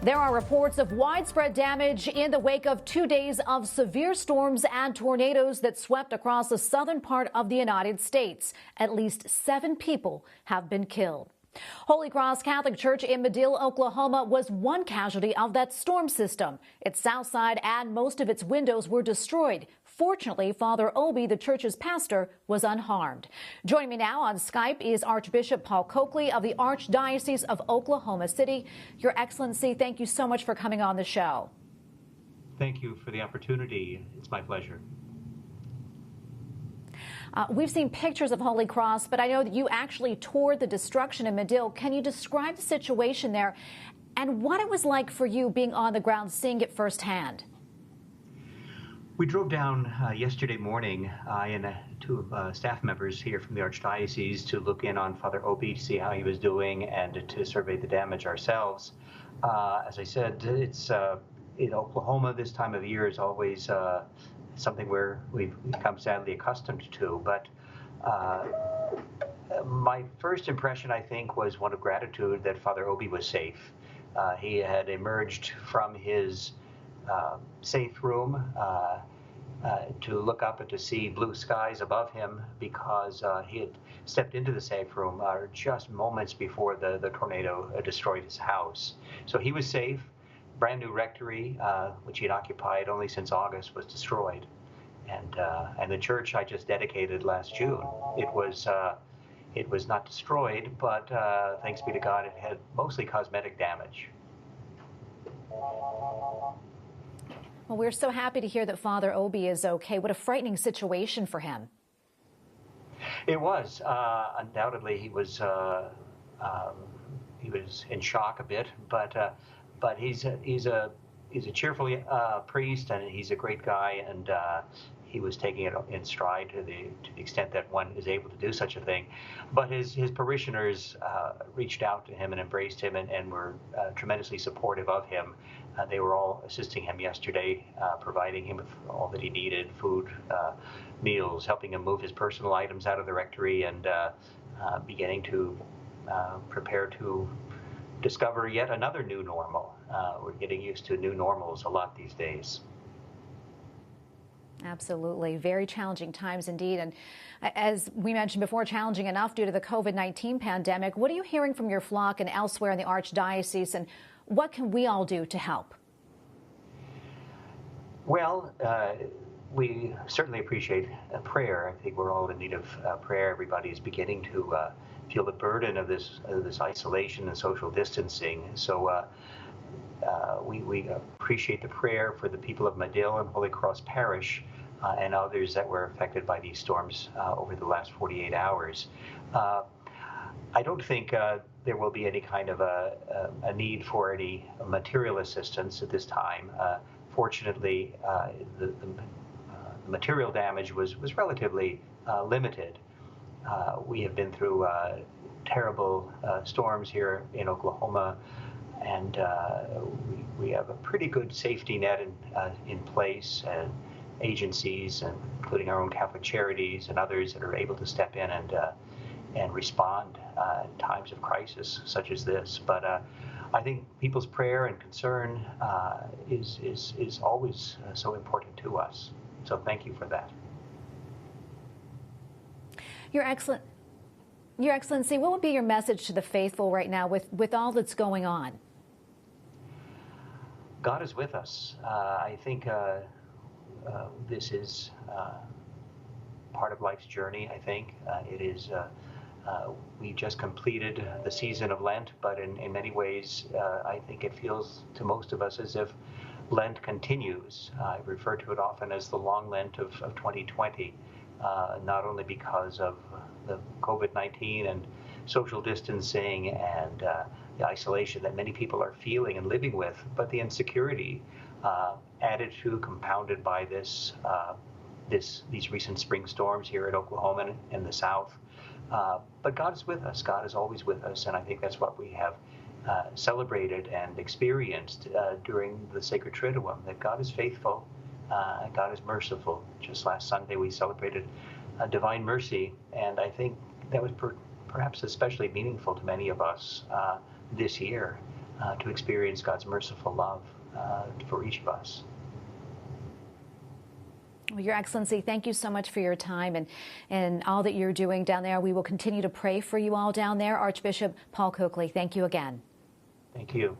There are reports of widespread damage in the wake of 2 days of severe storms and tornadoes that swept across the southern part of the United States. At least 7 people have been killed. Holy Cross Catholic Church in Madill, Oklahoma was one casualty of that storm system. Its south side and most of its windows were destroyed. Fortunately, Father Obi, the church's pastor, was unharmed. Joining me now on Skype is Archbishop Paul Coakley of the Archdiocese of Oklahoma City. Your Excellency, thank you so much for coming on the show. Thank you for the opportunity. It's my pleasure. We've seen pictures of Holy Cross, but I know that you actually toured the destruction in Madill. Can you describe the situation there and what it was like for you being on the ground, seeing it firsthand? We drove down yesterday morning, I and 2 staff members here from the Archdiocese, to look in on Father Obi to see how he was doing and to survey the damage ourselves. As I said, it's in Oklahoma, this time of year is always something where we've become sadly accustomed to. But my first impression, I think, was one of gratitude that Father Obi was safe. He had emerged from his safe room to look up and to see blue skies above him, because he had stepped into the safe room just moments before the tornado destroyed his house. So he was safe. Brand new rectory, which he had occupied only since August, was destroyed, and the church I just dedicated last June. It was not destroyed, but thanks be to God, it had mostly cosmetic damage. Well, we're so happy to hear that Father Obi is okay. What a frightening situation for him. It was. Undoubtedly, he was in shock a bit, but he's a cheerful priest, and he's a great guy, and he was taking it in stride to the extent that one is able to do such a thing. But his parishioners reached out to him and embraced him and were tremendously supportive of him. They were all assisting him yesterday, providing him with all that he needed, food, meals, helping him move his personal items out of the rectory, and beginning to prepare to discover yet another new normal. We're getting used to new normals a lot these days. Absolutely. Very challenging times indeed. And as we mentioned before, challenging enough due to the COVID-19 pandemic. What are you hearing from your flock and elsewhere in the Archdiocese, and what can we all do to help? Well, we certainly appreciate prayer. I think we're all in need of prayer. Everybody is beginning to feel the burden of this isolation and social distancing. So we appreciate the prayer for the people of Madill and Holy Cross Parish and others that were affected by these storms over the last 48 hours. I don't think there will be any kind of a need for any material assistance at this time. Fortunately, the material damage was relatively limited. We have been through terrible storms here in Oklahoma, and we have a pretty good safety net in place, and agencies, including our own Catholic Charities and others, that are able to step in and respond in times of crisis such as this. But I think people's prayer and concern is always so important to us. So thank you for that. Your Excellency, what would be your message to the faithful right now with all that's going on? God is with us. I think this is part of life's journey, I think. It is, we just completed the season of Lent, but in many ways, I think it feels to most of us as if Lent continues. I refer to it often as the long Lent of 2020, not only because of the COVID-19 and social distancing and the isolation that many people are feeling and living with, but the insecurity added to, compounded by these recent spring storms here in Oklahoma and the South. But God is with us. God is always with us, and I think that's what we have celebrated and experienced during the Sacred Triduum, that God is faithful, God is merciful. Just last Sunday we celebrated Divine Mercy, and I think that was perhaps especially meaningful to many of us this year. to experience God's merciful love for each of us. Well, Your Excellency, thank you so much for your time and all that you're doing down there. We will continue to pray for you all down there. Archbishop Paul Coakley, thank you again. Thank you.